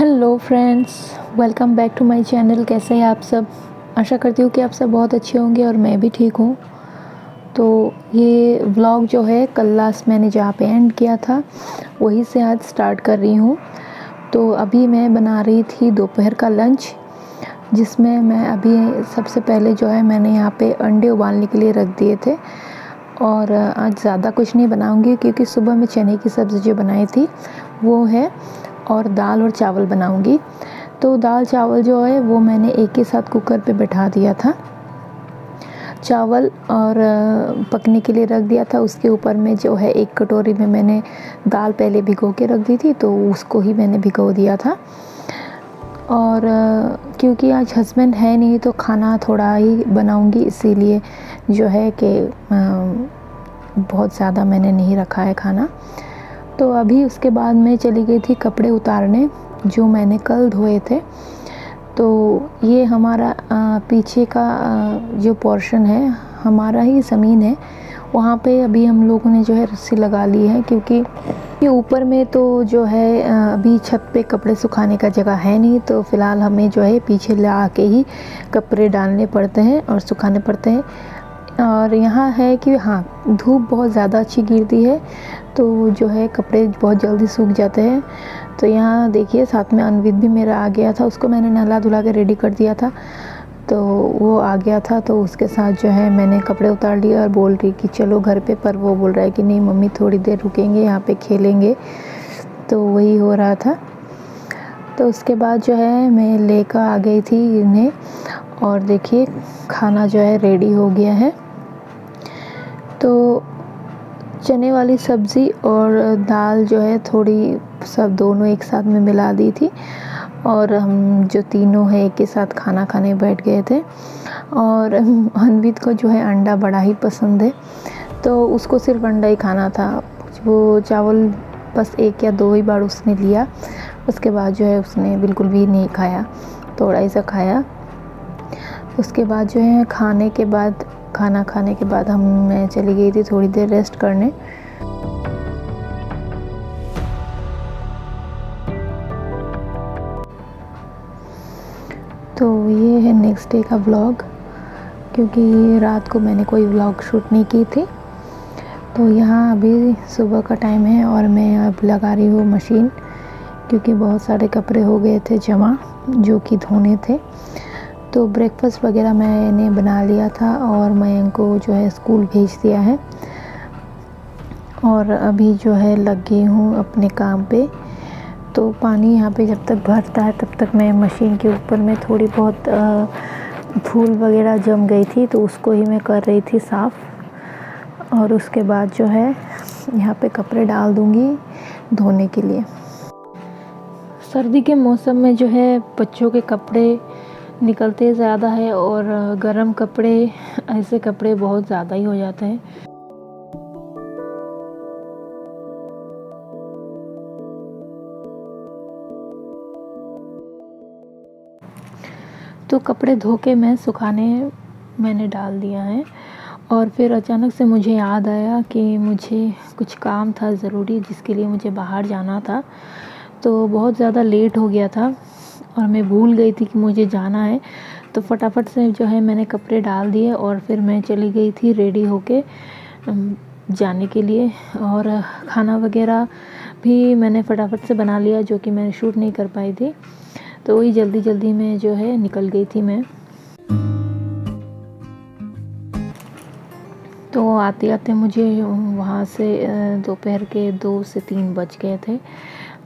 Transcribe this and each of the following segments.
Hello friends, welcome back to my channel. कैसे हैं आप सब? आशा करती हूँ कि आप सब बहुत अच्छे होंगे और मैं भी ठीक हूँ। तो ये व्लॉग जो है कल लास्ट मैंने जहाँ पे एंड किया था वहीं से आज स्टार्ट कर रही हूँ। तो अभी मैं बना रही थी दोपहर का लंच, जिसमें मैं अभी सबसे पहले जो है मैंने यहाँ पे अंडे उबालने के लिए रख दिए थे। और आज ज़्यादा कुछ नहीं बनाऊँगी क्योंकि सुबह में चने की सब्ज़ी जो बनाई थी वो है, और दाल और चावल बनाऊंगी। तो दाल चावल जो है वो मैंने एक ही साथ कुकर पे बैठा दिया था, चावल और पकने के लिए रख दिया था। उसके ऊपर में जो है एक कटोरी में मैंने दाल पहले भिगो के रख दी थी, तो उसको ही मैंने भिगो दिया था। और क्योंकि आज हस्बैंड है नहीं तो खाना थोड़ा ही बनाऊंगी, इसीलिए जो है कि बहुत ज़्यादा मैंने नहीं रखा है खाना। तो अभी उसके बाद मैं चली गई थी कपड़े उतारने जो मैंने कल धोए थे। तो ये हमारा पीछे का जो पोर्शन है, हमारा ही ज़मीन है, वहाँ पे अभी हम लोगों ने जो है रस्सी लगा ली है, क्योंकि ये ऊपर में तो जो है अभी छत पे कपड़े सुखाने का जगह है नहीं। तो फ़िलहाल हमें जो है पीछे ला के ही कपड़े डालने पड़ते हैं और सुखाने पड़ते हैं। और यहाँ है कि हाँ, धूप बहुत ज़्यादा अच्छी गिरती है तो जो है कपड़े बहुत जल्दी सूख जाते हैं। तो यहाँ देखिए साथ में अनवित भी मेरा आ गया था, उसको मैंने नहला धुला के रेडी कर दिया था। तो वो आ गया था, तो उसके साथ जो है मैंने कपड़े उतार लिए और बोल रही कि चलो घर पे, पर वो बोल रहा है कि नहीं मम्मी थोड़ी देर रुकेंगे, यहाँ पे खेलेंगे। तो वही हो रहा था। तो उसके बाद जो है मैं लेकर आ गई थी इन्हें, और देखिए खाना जो है रेडी हो गया है। तो चने वाली सब्ज़ी और दाल जो है थोड़ी सब दोनों एक साथ में मिला दी थी, और हम जो तीनों है एक के साथ खाना खाने बैठ गए थे। और अनवित को जो है अंडा बड़ा ही पसंद है, तो उसको सिर्फ अंडा ही खाना था। वो चावल बस एक या दो ही बार उसने लिया, उसके बाद जो है उसने बिल्कुल भी नहीं खाया, थोड़ा ही सा खाया। उसके बाद जो है खाना खाने के बाद मैं चली गई थी थोड़ी देर रेस्ट करने। तो ये है नेक्स्ट डे का व्लॉग, क्योंकि रात को मैंने कोई व्लॉग शूट नहीं की थी। तो यहाँ अभी सुबह का टाइम है और मैं अब लगा रही हूँ मशीन, क्योंकि बहुत सारे कपड़े हो गए थे जमा जो कि धोने थे। तो ब्रेकफास्ट वगैरह मैंने बना लिया था और मयंक को जो है स्कूल भेज दिया है, और अभी जो है लग गई हूँ अपने काम पे। तो पानी यहाँ पे जब तक भरता है तब तक मैं मशीन के ऊपर में थोड़ी बहुत धूल वगैरह जम गई थी, तो उसको ही मैं कर रही थी साफ़। और उसके बाद जो है यहाँ पे कपड़े डाल दूँगी धोने के लिए। सर्दी के मौसम में जो है बच्चों के कपड़े निकलते ज़्यादा है, और गर्म कपड़े, ऐसे कपड़े बहुत ज़्यादा ही हो जाते हैं। तो कपड़े धो के मैं सुखाने मैंने डाल दिया है, और फिर अचानक से मुझे याद आया कि मुझे कुछ काम था ज़रूरी, जिसके लिए मुझे बाहर जाना था। तो बहुत ज़्यादा लेट हो गया था और मैं भूल गई थी कि मुझे जाना है। तो फटाफट से जो है मैंने कपड़े डाल दिए और फिर मैं चली गई थी रेडी होके जाने के लिए। और खाना वगैरह भी मैंने फटाफट से बना लिया, जो कि मैं शूट नहीं कर पाई थी। तो वही जल्दी जल्दी में जो है निकल गई थी मैं। तो आते आते मुझे वहाँ से दोपहर के 2 से 3 बज गए थे।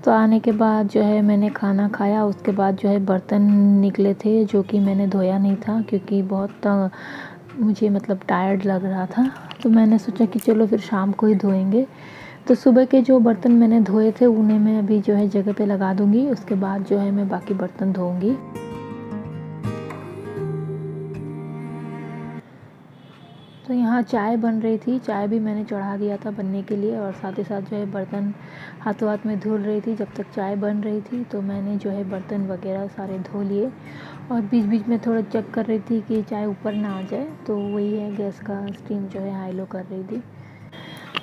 तो आने के बाद जो है मैंने खाना खाया, उसके बाद जो है बर्तन निकले थे जो कि मैंने धोया नहीं था, क्योंकि बहुत मुझे मतलब टायर्ड लग रहा था। तो मैंने सोचा कि चलो फिर शाम को ही धोएंगे। तो सुबह के जो बर्तन मैंने धोए थे उन्हें मैं अभी जो है जगह पे लगा दूँगी, उसके बाद जो है मैं बाकी बर्तन धोऊँगी। तो यहाँ चाय बन रही थी, चाय भी मैंने चढ़ा दिया था बनने के लिए, और साथ ही साथ जो है बर्तन हाथों हाथ में धुल रही थी जब तक चाय बन रही थी। तो मैंने जो है बर्तन वगैरह सारे धो लिए, और बीच बीच में थोड़ा चेक कर रही थी कि चाय ऊपर ना आ जाए। तो वही है, गैस का स्टीम जो है हाई लो कर रही थी।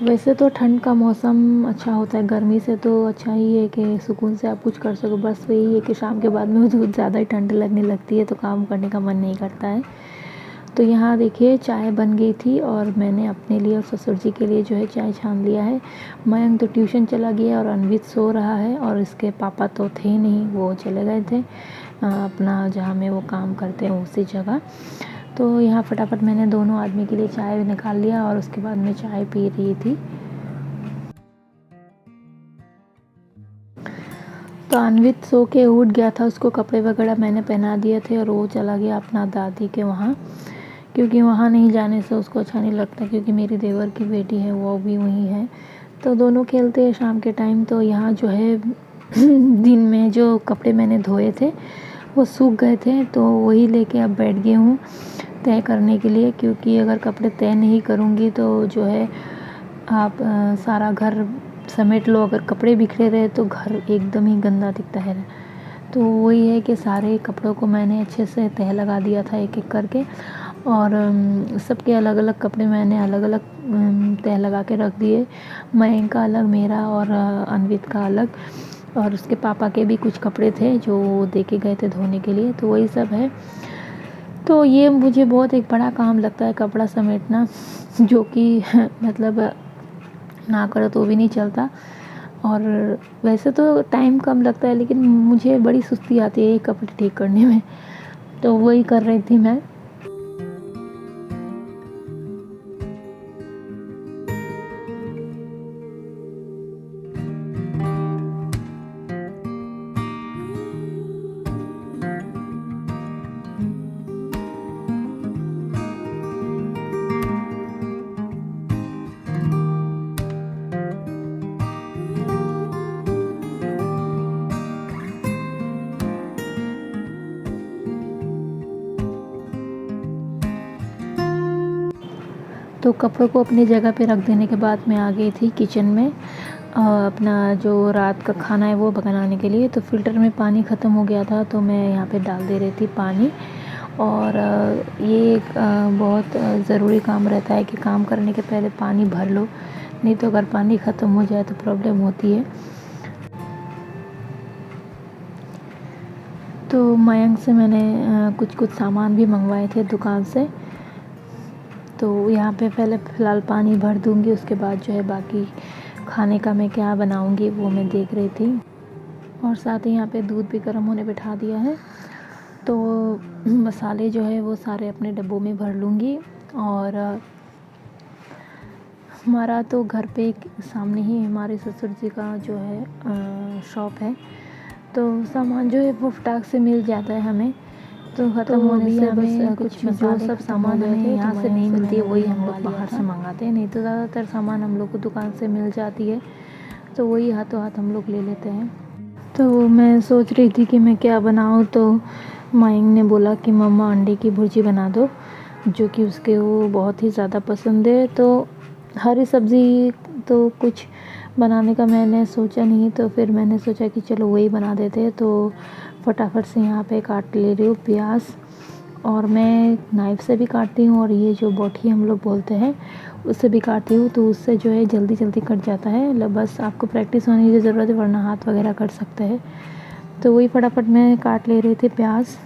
वैसे तो ठंड का मौसम अच्छा होता है, गर्मी से तो अच्छा ही है कि सुकून से आप कुछ कर सको। बस वही है कि शाम के बाद में मुझे ज़्यादा ही ठंड लगने लगती है तो काम करने का मन नहीं करता है। तो यहाँ देखिए चाय बन गई थी और मैंने अपने लिए और ससुर जी के लिए जो है चाय छान लिया है। मयंक तो ट्यूशन चला गया और अन्वित सो रहा है और इसके पापा तो थे ही नहीं, वो चले गए थे अपना जहाँ में वो काम करते हैं उसी जगह। तो यहाँ फटाफट मैंने दोनों आदमी के लिए चाय निकाल लिया और उसके बाद मैं चाय पी रही थी। तो अन्वित सो के उठ गया था, उसको कपड़े वगैरह मैंने पहना दिए थे और वो चला गया अपना दादी के वहाँ, क्योंकि वहाँ नहीं जाने से उसको अच्छा नहीं लगता, क्योंकि मेरी देवर की बेटी है वो भी वहीं है। तो दोनों खेलते हैं शाम के टाइम। तो यहाँ जो है दिन में जो कपड़े मैंने धोए थे वो सूख गए थे, तो वही लेके अब बैठ गई हूँ तय करने के लिए, क्योंकि अगर कपड़े तय नहीं करूँगी तो जो है आप सारा घर समेट लो, अगर कपड़े बिखरे रहे तो घर एकदम ही गंदा दिखता है। तो वही है कि सारे कपड़ों को मैंने अच्छे से तह लगा दिया था एक एक करके, और सबके अलग अलग कपड़े मैंने अलग अलग तह लगा के रख दिए। मयंक का अलग, मेरा और अन्वित का अलग, और उसके पापा के भी कुछ कपड़े थे जो दे के गए थे धोने के लिए। तो वही सब है। तो ये मुझे बहुत एक बड़ा काम लगता है कपड़ा समेटना, जो कि मतलब ना करो तो भी नहीं चलता। और वैसे तो टाइम कम लगता है, लेकिन मुझे बड़ी सुस्ती आती है ये कपड़े ठीक करने में। तो वही कर रही थी मैं। तो कपड़ों को अपनी जगह पे रख देने के बाद मैं आ गई थी किचन में अपना जो रात का खाना है वो बनाने के लिए। तो फ़िल्टर में पानी ख़त्म हो गया था, तो मैं यहाँ पे डाल दे रही थी पानी। और ये एक बहुत ज़रूरी काम रहता है कि काम करने के पहले पानी भर लो, नहीं तो अगर पानी ख़त्म हो जाए तो प्रॉब्लम होती है। तो मयंक से मैंने कुछ कुछ सामान भी मंगवाए थे दुकान से। तो यहाँ पे पहले फ़िलहाल पानी भर दूँगी, उसके बाद जो है बाकी खाने का मैं क्या बनाऊँगी वो मैं देख रही थी। और साथ ही यहाँ पे दूध भी गर्म होने बिठा दिया है। तो मसाले जो है वो सारे अपने डब्बों में भर लूँगी। और हमारा तो घर पे सामने ही हमारे ससुर जी का जो है शॉप है, तो सामान जो है वो फटाक से मिल जाता है हमें। तो ख़त्म होने से बस कुछ जो सब सामान हमें यहाँ से नहीं मिलती है वही हम लोग बाहर से मंगाते हैं, नहीं तो ज़्यादातर सामान हम लोग को दुकान से मिल जाती है, तो वही हाथों हाथ हम लोग ले लेते हैं। तो मैं सोच रही थी कि मैं क्या बनाऊँ, तो मयंक ने बोला कि मम्मा अंडे की भुर्जी बना दो, जो कि उसके वो बहुत ही ज़्यादा पसंद है। तो हरी सब्ज़ी तो कुछ बनाने का मैंने सोचा नहीं, तो फिर मैंने सोचा कि चलो वही बना देते। तो फटाफट से यहाँ पे काट ले रही हूँ प्याज, और मैं नाइफ़ से भी काटती हूँ, और ये जो बोटी हम लोग बोलते हैं उससे भी काटती हूँ, तो उससे जो है जल्दी जल्दी कट जाता है। बस आपको प्रैक्टिस होने की ज़रूरत है, वरना हाथ वगैरह कट सकते हैं। तो वही फटाफट मैं काट ले रही थी प्याज।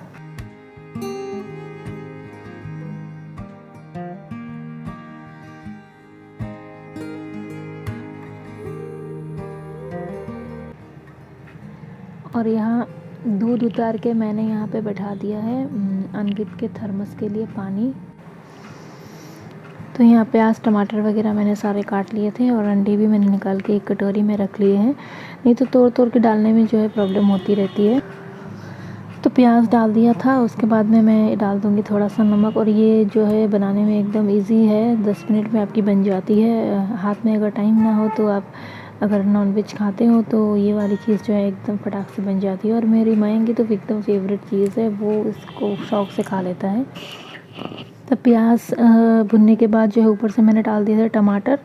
और यहाँ दूध उतार के मैंने यहाँ पे बैठा दिया है अन्वित के थर्मस के लिए पानी। तो यहाँ प्याज टमाटर वगैरह मैंने सारे काट लिए थे, और अंडे भी मैंने निकाल के एक कटोरी में रख लिए हैं, नहीं तो तोड़ तोड़ के डालने में जो है प्रॉब्लम होती रहती है। तो प्याज डाल दिया था, उसके बाद में मैं डाल दूँगी थोड़ा सा नमक। और ये जो है बनाने में एकदम इजी है, 10 मिनट में आपकी बन जाती है। हाथ में अगर टाइम ना हो तो आप अगर नॉनवेज खाते हो तो ये वाली चीज़ जो है एकदम फटाक से बन जाती है। और मेरी मयंक की तो एकदम फेवरेट चीज़ है, वो इसको शौक़ से खा लेता है। तो प्याज भुनने के बाद जो है ऊपर से मैंने डाल दिया था टमाटर,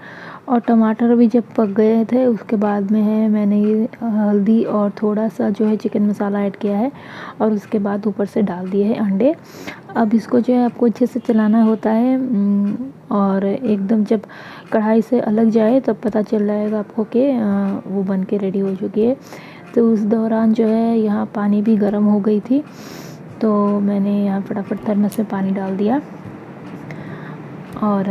और टमाटर भी जब पक गए थे उसके बाद में है मैंने ये हल्दी और थोड़ा सा जो है चिकन मसाला ऐड किया है, और उसके बाद ऊपर से डाल दिए हैं अंडे। अब इसको जो है आपको अच्छे से चलाना होता है, और एकदम जब कढ़ाई से अलग जाए तब पता चल जाएगा आपको कि वो बन के रेडी हो चुकी है। तो उस दौरान जो है यहाँ पानी भी गर्म हो गई थी, तो मैंने यहाँ फटाफट थर्मस में पानी डाल दिया और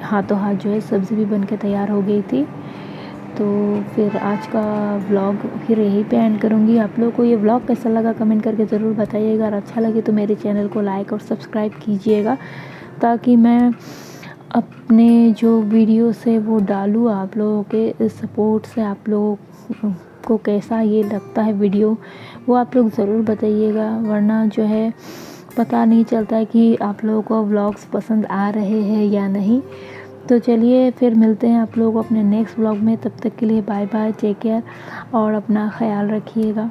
हाथों हाथ जो है सब्ज़ी भी बन के तैयार हो गई थी। तो फिर आज का व्लॉग फिर यहीं पे एंड करूँगी। आप लोगों को ये व्लॉग कैसा लगा कमेंट करके ज़रूर बताइएगा, और अच्छा लगे तो मेरे चैनल को लाइक और सब्सक्राइब कीजिएगा, ताकि मैं अपने जो वीडियोस है वो डालूँ। आप लोगों के सपोर्ट से आप लोगों को कैसा ये लगता है वीडियो, वो आप लोग ज़रूर बताइएगा, वरना जो है पता नहीं चलता है कि आप लोगों को व्लॉग्स पसंद आ रहे हैं या नहीं। तो चलिए फिर मिलते हैं आप लोग अपने नेक्स्ट व्लॉग में। तब तक के लिए बाय बाय, टेक केयर और अपना ख्याल रखिएगा।